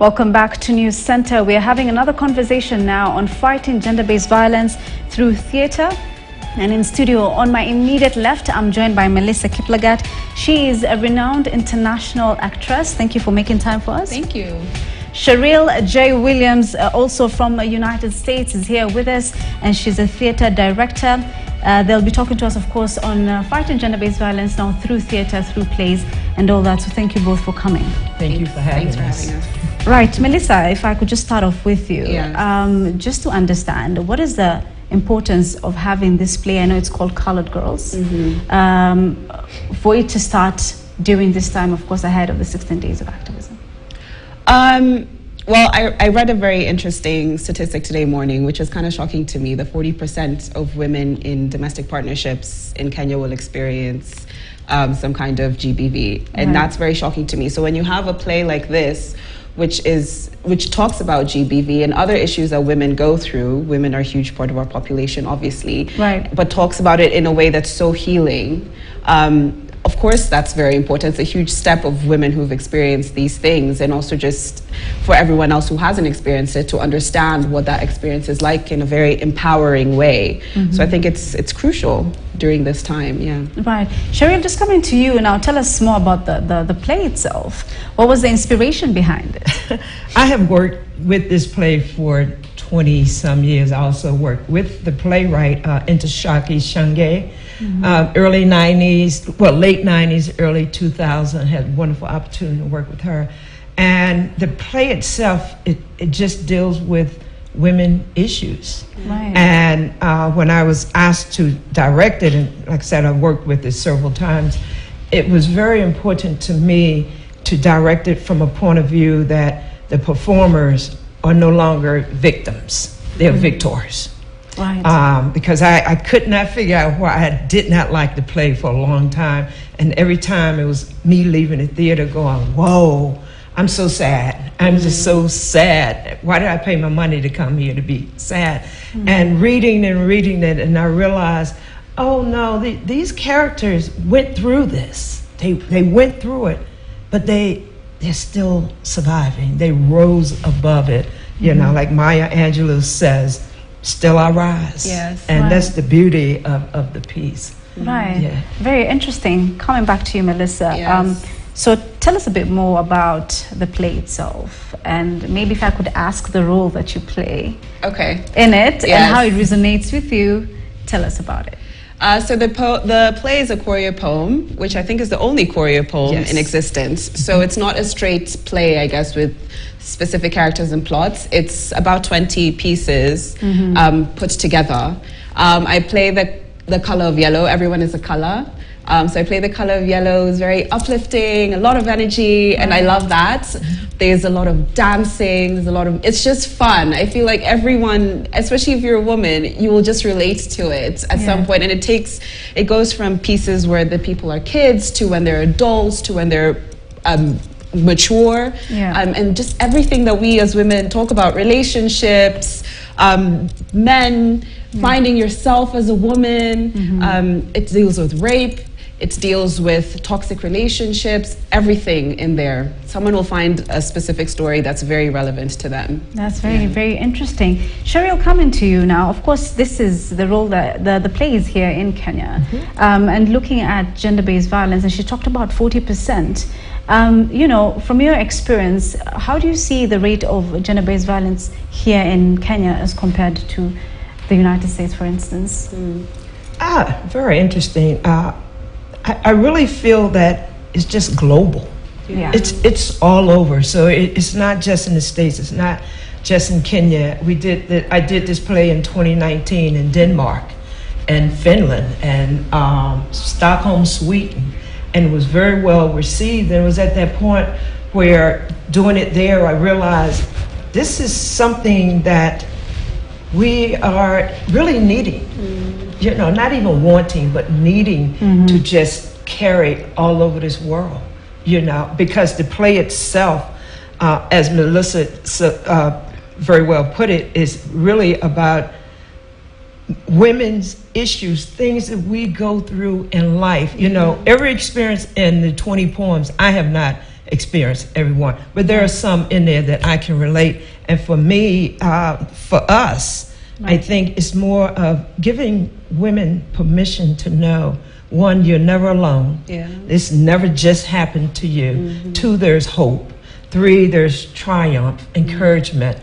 Welcome back to News Center. We are having another conversation now on fighting gender-based violence through theatre. And in studio, on my immediate left, I'm joined by Melissa Kiplagat. She is a renowned international actress. Thank you for making time for us. Thank you. Cheryl J. Williams, also from the United States, is here with us, and she's a theatre director. They'll be talking to us, of course, on fighting gender-based violence now through theatre, through plays, and all that. So thank you both for coming. Thank you for having us. Thanks for having us. Right, Melissa, if I could just start off with you, Yes. just to understand, what is the importance of having this play? I know it's called Colored Girls. For it to start during this time, of course, ahead of the 16 days of activism. Well, I read a very interesting statistic today morning, which is kind of shocking to me. The 40% of women in domestic partnerships in Kenya will experience some kind of GBV, and that's very shocking to me. So when you have a play like this, which talks about GBV and other issues that women go through, women are a huge part of our population, obviously, but talks about it in a way that's so healing. Of course, that's very important. It's a huge step of women who've experienced these things, and also just for everyone else who hasn't experienced it to understand what that experience is like in a very empowering way. So I think it's crucial during this time. Right. Cheryl, just coming to you now, tell us more about the play itself. What was the inspiration behind it? I have worked with this play for 20-some years. I also worked with the playwright Intashaki Shange. Early 90s, well, late 90s, early 2000, had a wonderful opportunity to work with her. And the play itself, it just deals with women issues. And when I was asked to direct it, and like I said, I worked with it several times, it was very important to me to direct it from a point of view that the performers are no longer victims, they're victors. Because I could not figure out why I did not like the play for a long time, and every time it was me leaving the theater going, whoa, I'm so sad. I'm just so sad. Why did I pay my money to come here to be sad? And reading it, and I realized, oh no, these characters went through this. They went through it, but they're still surviving. They rose above it. You know, like Maya Angelou says, still I rise. And that's the beauty of the piece. Very interesting. Coming back to you, Melissa. So tell us a bit more about the play itself, and maybe if I could ask the role that you play in it and how it resonates with you. Tell us about it. So the play is a choreo poem, which I think is the only choreo poem in existence. So it's not a straight play, I guess, with specific characters and plots. It's about 20 pieces put together. I play the color of yellow. Everyone is a color. So I play the color of yellow. It's very uplifting, a lot of energy, and I love that. There's a lot of dancing, it's just fun. I feel like everyone, especially if you're a woman, you will just relate to it at some point. And it goes from pieces where the people are kids to when they're adults to when they're mature, and just everything that we as women talk about, relationships, men, finding yourself as a woman. It deals with rape. It deals with toxic relationships, everything in there. Someone will find a specific story that's very relevant to them. That's very interesting. Cheryl, coming to you now. Of course, this is the role that the play is here in Kenya, and looking at gender-based violence, and she talked about 40%. You know, from your experience, how do you see the rate of gender-based violence here in Kenya as compared to the United States, for instance? Very interesting. I really feel that it's just global. It's all over. So it's not just in the States. It's not just in Kenya. I did this play in 2019 in Denmark and Finland and Stockholm, Sweden, and it was very well received. And it was at that point where doing it there, I realized this is something that we are really needing. You know, not even wanting, but needing to just carry all over this world, you know, because the play itself, as Melissa very well put it, is really about women's issues, things that we go through in life. You know, every experience in the 20 poems, I have not experience, everyone. But there are some in there that I can relate. And for me, for us, I think it's more of giving women permission to know, one, you're never alone. Yeah. This never just happened to you. Two, there's hope. Three, there's triumph, encouragement.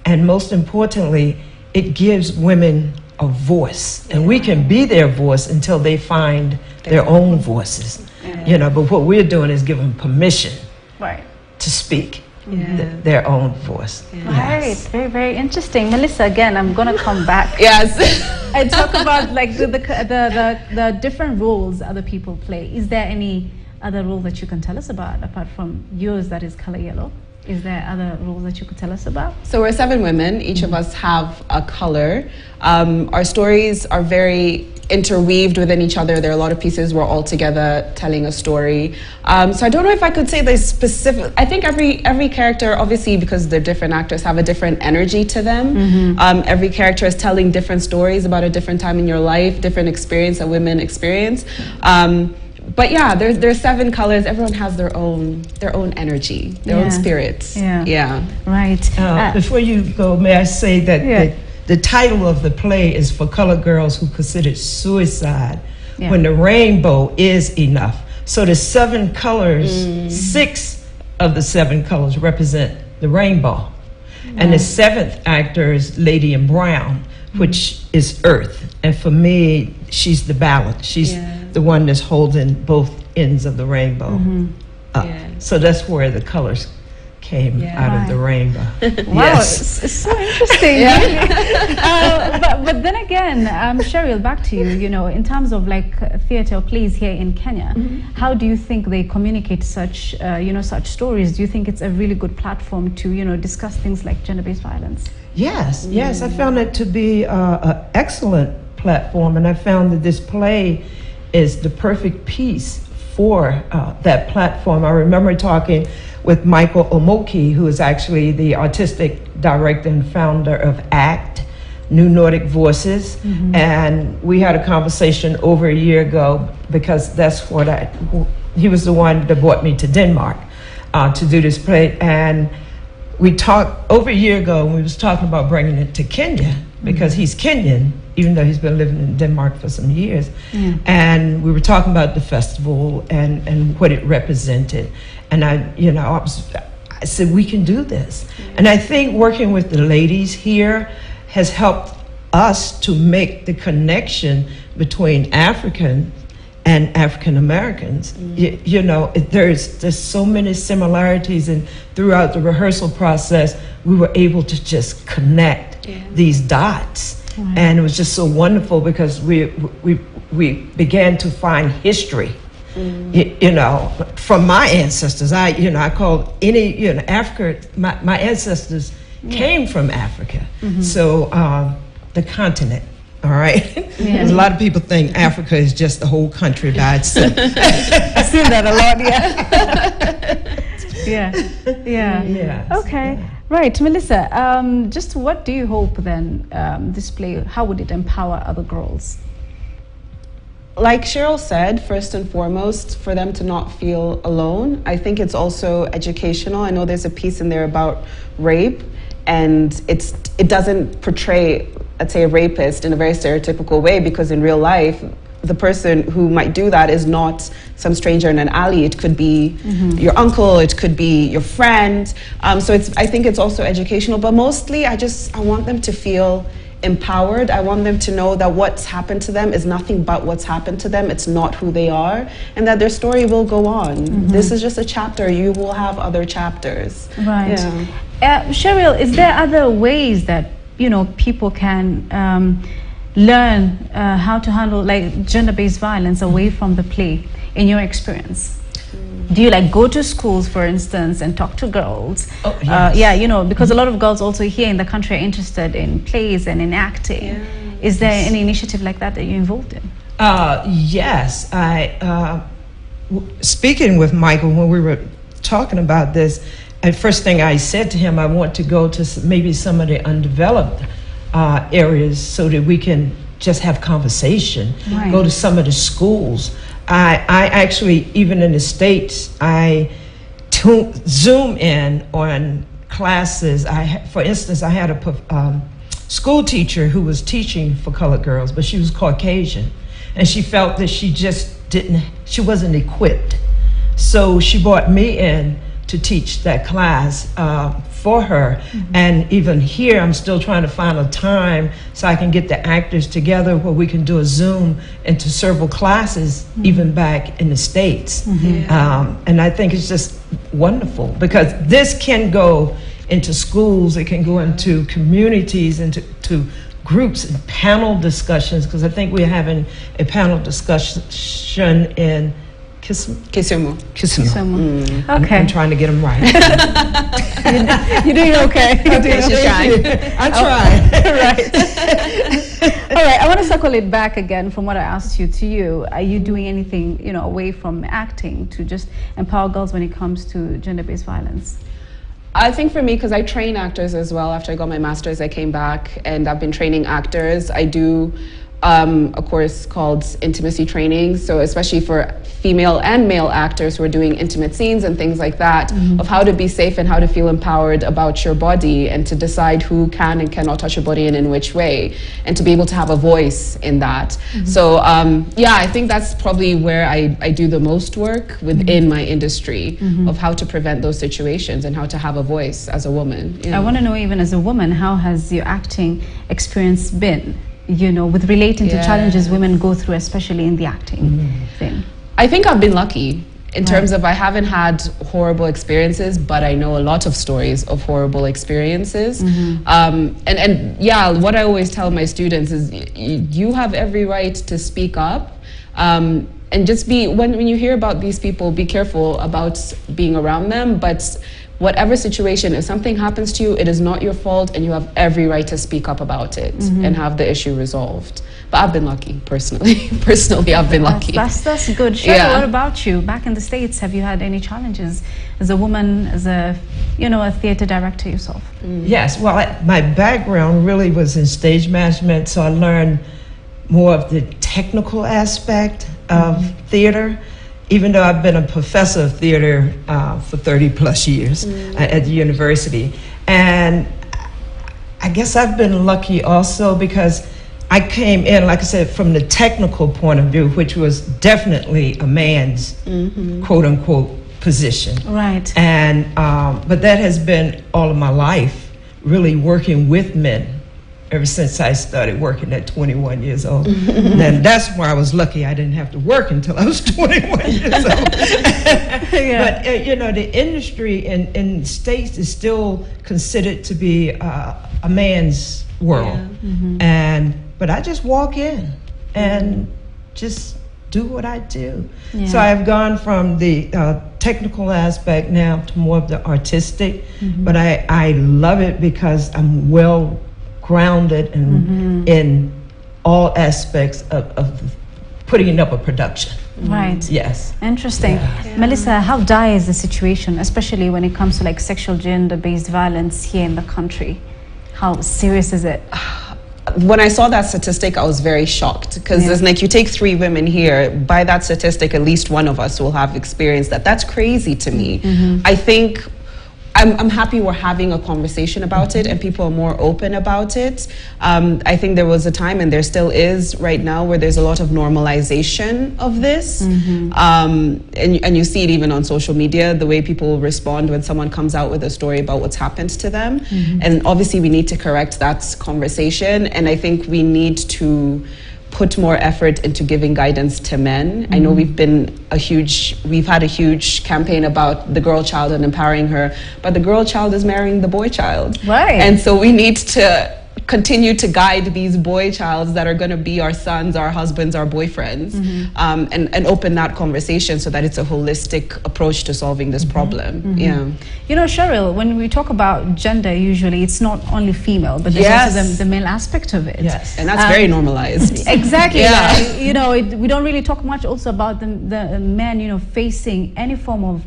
And most importantly, it gives women a voice. And we can be their voice until they find their own voices. You know, but what we're doing is giving permission to speak their own voice. Right, very, very interesting. Melissa, again, I'm going to come back. Yes. And talk about like the different roles other people play. Is there any other role that you can tell us about, apart from yours that is color yellow? Is there other roles that you could tell us about? So we're 7 women. Each of us have a color. Our stories are very interweaved within each other. There are a lot of pieces we're all together telling a story. So I don't know if I could say there's specific. I think every character, obviously because they're different actors, have a different energy to them. Every character is telling different stories about a different time in your life, different experience that women experience. But yeah, there's 7 colors. Everyone has their own energy, their own spirits. Yeah. Right. Before you go, may I say that the title of the play is For Colored Girls Who Considered Suicide When the Rainbow Is Enough. So the 7 colors, 6 of the 7 colors represent the rainbow. And the 7th actor is Lady in Brown, which is Earth. And for me, she's the balance. She's the one that's holding both ends of the rainbow up. So that's where the colors came out of the rainbow. Wow, it's so interesting. But then again, Cheryl, back to you. You know, in terms of like theatre or plays here in Kenya, how do you think they communicate such, such stories? Do you think it's a really good platform to, discuss things like gender-based violence? Yes, I found it to be an excellent platform, and I found that this play is the perfect piece for that platform. I remember talking with Michael Omoki, who is actually the artistic director and founder of ACT, New Nordic Voices, and we had a conversation over a year ago because that's what he was the one that brought me to Denmark to do this play, and we talked over a year ago, and we was talking about bringing it to Kenya because he's Kenyan, even though he's been living in Denmark for some years. And we were talking about the festival and what it represented. And I said, we can do this. And I think working with the ladies here has helped us to make the connection between African and African Americans. There's so many similarities, and throughout the rehearsal process, we were able to just connect these dots. And it was just so wonderful because we began to find history, from my ancestors. I call Africa, my ancestors came from Africa. So the continent. All right. A lot of people think Africa is just the whole country by itself. I've seen that a lot. Yeah. Okay. Right, Melissa. Just what do you hope then this play? How would it empower other girls? Like Cheryl said, first and foremost, for them to not feel alone. I think it's also educational. I know there's a piece in there about rape, and it doesn't portray, let's say, a rapist in a very stereotypical way, because in real life, the person who might do that is not some stranger in an alley. It could be your uncle, it could be your friend. So I think it's also educational, but mostly I want them to feel empowered. I want them to know that what's happened to them is nothing but what's happened to them. It's not who they are, and that their story will go on. This is just a chapter. You will have other chapters. Right. Cheryl, is there other ways that people can learn how to handle like gender-based violence away from the play, in your experience? Do you go to schools, for instance, and talk to girls? Oh, yes. Because a lot of girls also here in the country are interested in plays and in acting. Is there any initiative like that you're involved in? Yes. Speaking with Michael, when we were talking about this, the first thing I said to him, I want to go to maybe some of the undeveloped areas so that we can just have conversation. Go to some of the schools. I actually, even in the States, I Zoom in on classes. For instance, I had a school teacher who was teaching for colored girls, but she was Caucasian, and she felt that she wasn't equipped. So she brought me in to teach that class for her. Mm-hmm. And even here, I'm still trying to find a time so I can get the actors together where we can do a Zoom into several classes, mm-hmm. even back in the States. Mm-hmm. Yeah. And I think it's just wonderful because this can go into schools, it can go into communities, into groups and panel discussions, because I think we're having a panel discussion in Kisumu. Okay. I'm trying to get them right. You're doing okay. I'm trying. Right. All right. I want to circle it back again from what I asked you to you. Are you doing anything, away from acting to just empower girls when it comes to gender-based violence? I think for me, because I train actors as well. After I got my master's, I came back and I've been training actors. I do a course called intimacy training, so especially for female and male actors who are doing intimate scenes and things like that, mm-hmm. of how to be safe and how to feel empowered about your body and to decide who can and cannot touch your body and in which way, and to be able to have a voice in that. Mm-hmm. So yeah, I think that's probably where I do the most work within mm-hmm. my industry, mm-hmm. of how to prevent those situations and how to have a voice as a woman. I want to know, even as a woman, how has your acting experience been? With relating to challenges women go through, especially in the acting thing. I think I've been lucky in terms of I haven't had horrible experiences, but I know a lot of stories of horrible experiences. Mm-hmm. And yeah, what I always tell my students is you have every right to speak up. And just when you hear about these people, be careful about being around them. But whatever situation, if something happens to you, it is not your fault, and you have every right to speak up about it mm-hmm. and have the issue resolved. But I've been lucky, personally. I've been lucky. That's good. Cheryl, what about you? Back in the States, have you had any challenges as a woman, as a theater director yourself? Mm. Yes, well, my background really was in stage management, so I learned more of the technical aspect of mm-hmm. theater. Even though I've been a professor of theater for 30 plus years at the university. And I guess I've been lucky also because I came in, like I said, from the technical point of view, which was definitely a man's mm-hmm. quote unquote position. Right. And, but that has been all of my life, really working with men. Ever since I started working at 21 years old. And that's why I was lucky I didn't have to work until I was 21 years old. But, the industry in States is still considered to be a man's world. Yeah. Mm-hmm. But I just walk in and just do what I do. Yeah. So I've gone from the technical aspect now to more of the artistic. Mm-hmm. But I love it because I'm well grounded in all aspects of putting up a production. Right. Yes. Interesting. Yeah. Melissa, how dire is the situation, especially when it comes to sexual gender-based violence here in the country? How serious is it? When I saw that statistic, I was very shocked because it's you take 3 women here, by that statistic, at least one of us will have experienced that. That's crazy to me. Mm-hmm. I think I'm happy we're having a conversation about it and people are more open about it. I think there was a time, and there still is right now, where there's a lot of normalization of this. Mm-hmm. And you see it even on social media, the way people respond when someone comes out with a story about what's happened to them. Mm-hmm. And obviously we need to correct that conversation. And I think we need to put more effort into giving guidance to men. Mm-hmm. I know we've had a huge campaign about the girl child and empowering her, but the girl child is marrying the boy child. Right. And so we need to continue to guide these boy childs that are going to be our sons, our husbands, our boyfriends, and open that conversation so that it's a holistic approach to solving this problem. Mm-hmm. Yeah. Cheryl, when we talk about gender, usually it's not only female, but there's also the male aspect of it. Yes, and that's very normalized. Exactly. Yeah. We don't really talk much also about the men, facing any form of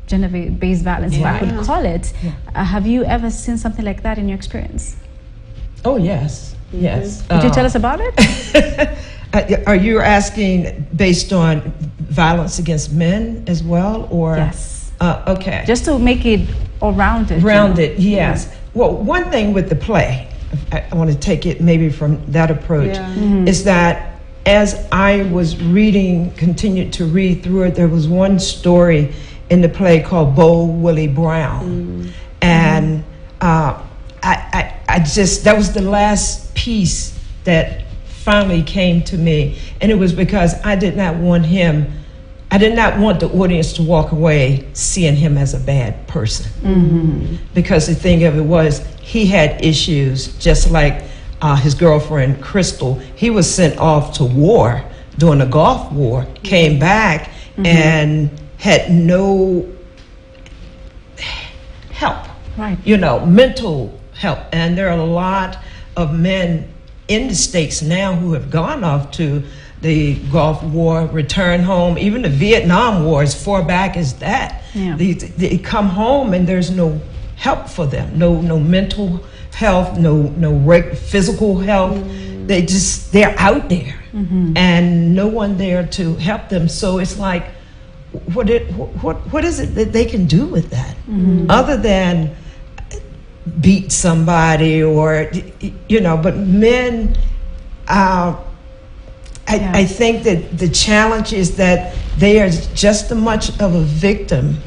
gender-based violence, if I could call it. Yeah. Have you ever seen something like that in your experience? Oh, yes. Yes. Could you tell us about it? Are you asking based on violence against men as well, or? Yes. Okay. Just to make it all rounded. Rounded, yes. Yeah. Well, one thing with the play, I want to take it maybe from that approach, is that as I was reading, continued to read through it, there was one story in the play called Bo Willie Brown. And I just, that was the last piece that finally came to me. And it was because I did not want the audience to walk away seeing him as a bad person. Because the thing of it was, he had issues just like his girlfriend, Crystal. He was sent off to war during the Gulf War, came back and had no help, you know, mental help. And there are a lot of men in the States now who have gone off to the Gulf War, return home, even the Vietnam War, as far back as that. They come home and there's no help for them, no mental health, no physical health. They're out there and no one there to help them. So it's like, what is it that they can do with that other than beat somebody or, you know, but men, I think that the challenge is that they are just as much of a victim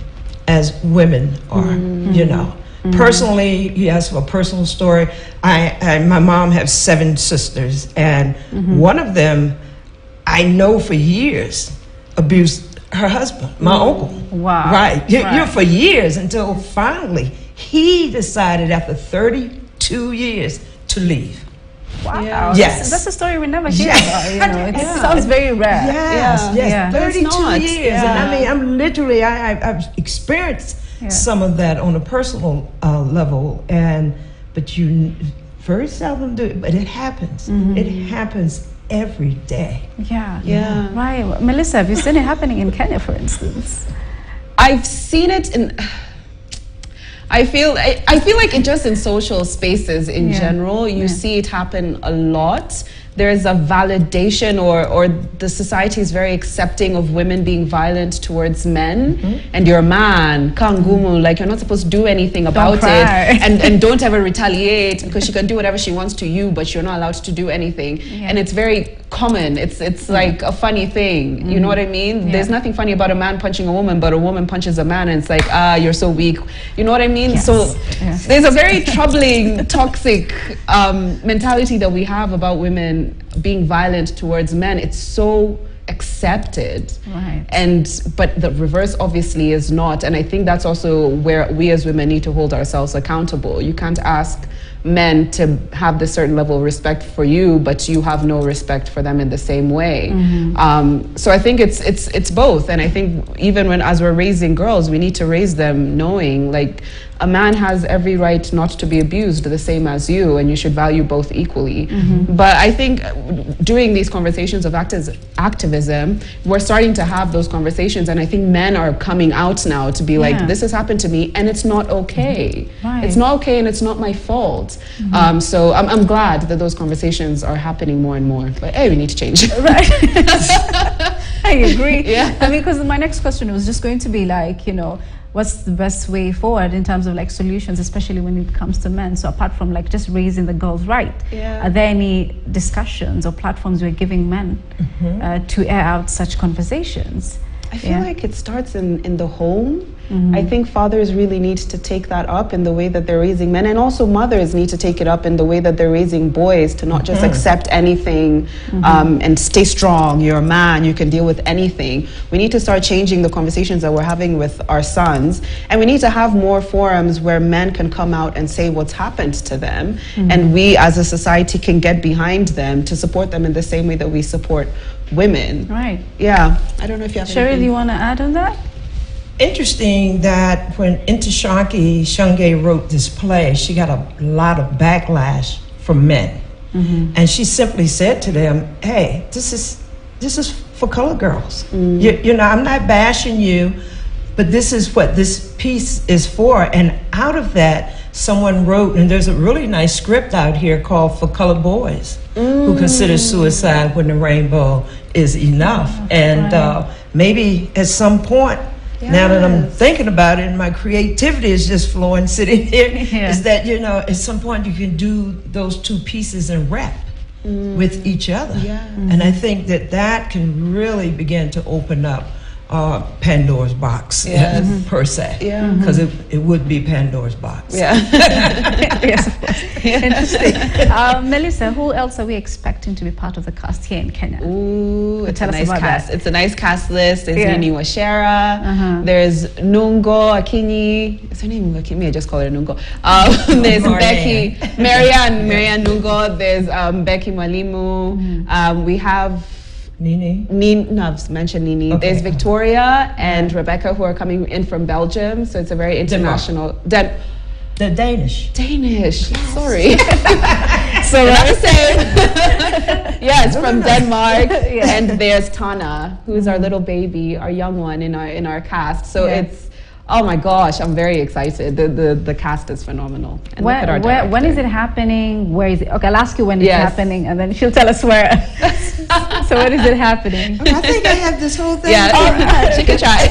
as women are, you know. Personally, you asked for a personal story. My mom has 7 sisters, and one of them, I know for years, abused her husband, my uncle. Wow. Right. You're for years until finally he decided after 32 years to leave. Wow. Yeah. Yes. That's a story we never hear about, you know. It sounds very rare. Yes. 32 years. And I mean, I'm literally, I've experienced some of that on a personal level, but you very seldom do it, but it happens. It happens every day. Yeah. Right. Melissa, have you seen it happening in Kenya, for instance? I've seen it in... I feel like it just in social spaces in general, you see it happen a lot. There's a validation or the society is very accepting of women being violent towards men. And you're a man, kangumu, like you're not supposed to do anything about it. And don't ever retaliate because she can do whatever she wants to you, but you're not allowed to do anything. And it's very common. It's like a funny thing. You know what I mean? There's nothing funny about a man punching a woman, but a woman punches a man and it's like, you're so weak. You know what I mean? So there's a very troubling, toxic mentality that we have about women being violent towards men. It's so accepted, but the reverse obviously is not. And I think that's also where we as women need to hold ourselves accountable. You can't ask men to have this certain level of respect for you, but you have no respect for them in the same way. So I think it's both. And I think even as we're raising girls, we need to raise them knowing like a man has every right not to be abused the same as you, and you should value both equally. But I think during these conversations of activism, we're starting to have those conversations, and I think men are coming out now to be like, this has happened to me and it's not okay. It's not okay and it's not my fault. So I'm glad that those conversations are happening more and more. But hey, we need to change. I agree. I mean, because my next question was just going to be like, you know, what's the best way forward in terms of like solutions, especially when it comes to men? So apart from like just raising the girls' right, are there any discussions or platforms we're giving men to air out such conversations? I feel like it starts in the home. I think fathers really need to take that up in the way that they're raising men, and also mothers need to take it up in the way that they're raising boys, to not just accept anything and stay strong. You're a man, you can deal with anything. We need to start changing the conversations that we're having with our sons, and we need to have more forums where men can come out and say what's happened to them, and we as a society can get behind them to support them in the same way that we support women. Yeah. I don't know if you have Cheryl, do you want to add on that? Interesting that when Ntishaki Shange wrote this play, she got a lot of backlash from men. And she simply said to them, hey, this is for colored girls. You know, I'm not bashing you. but this is what this piece is for. And out of that, someone wrote, and there's a really nice script out here called For Colored Boys, who consider suicide when the rainbow is enough. And maybe at some point, now that I'm thinking about it, and my creativity is just flowing sitting here, is that, you know, at some point you can do those two pieces and rap with each other. And I think that that can really begin to open up Pandora's box, per se, because it would be Pandora's box. Yes, of course. Interesting. Melissa, who else are we expecting to be part of the cast here in Kenya? Ooh, it's a nice cast. It's a nice cast list. There's Nini Washera. There's Nungo Akinyi. Is her name Akinyi? I just call her Nungo. There's Becky, Marianne Nungo. There's Becky Mwalimu. We have no, I've mentioned Nini. There's Victoria and Rebecca, who are coming in from Belgium. So it's a very international. The Danish. Yes. Sorry. So I'm saying, yes, from Denmark. And there's Tana, who's our little baby, our young one in our cast. So it's, oh my gosh, I'm very excited. The cast is phenomenal. And when is it happening? Where is it? Okay, I'll ask you when it's happening, and then she'll tell us where. So when is it happening? I think I have this whole thing. Yeah, she could try.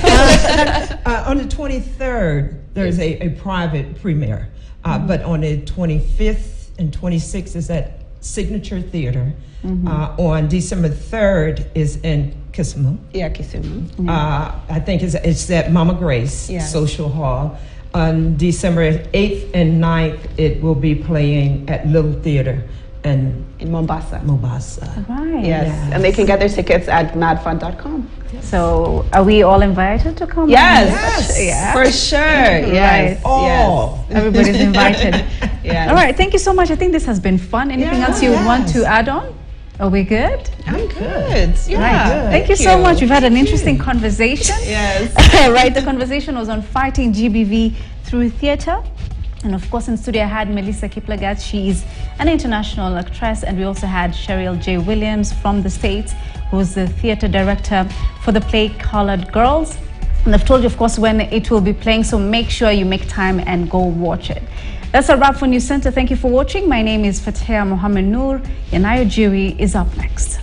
On the 23rd, there's a private premiere. But on the 25th and 26th is at Signature Theater. On December 3rd is in Kisumu. Kisumu. I think it's at Mama Grace Social Hall. On December 8th and 9th, it will be playing at Little Theater in Mombasa. Right. Yes. And they can get their tickets at madfun.com. So are we all invited to come? Yes. For sure. Yes. Yes. Everybody's invited. All right. Thank you so much. I think this has been fun. Anything else you would want to add on? Are we good? I'm good. Yeah. Thank you so much. We've had an interesting conversation. Yes. Right. The conversation was on fighting GBV through theatre. And of course, in studio, I had Melissa Kiplagat. She's an international actress. And we also had Cheryl J. Williams from the States, who's the theatre director for the play Colored Girls. And I've told you, of course, when it will be playing. So make sure you make time and go watch it. That's a wrap for News Center. Thank you for watching. My name is Fatia Mohammed Noor. Yanayo Jiri is up next.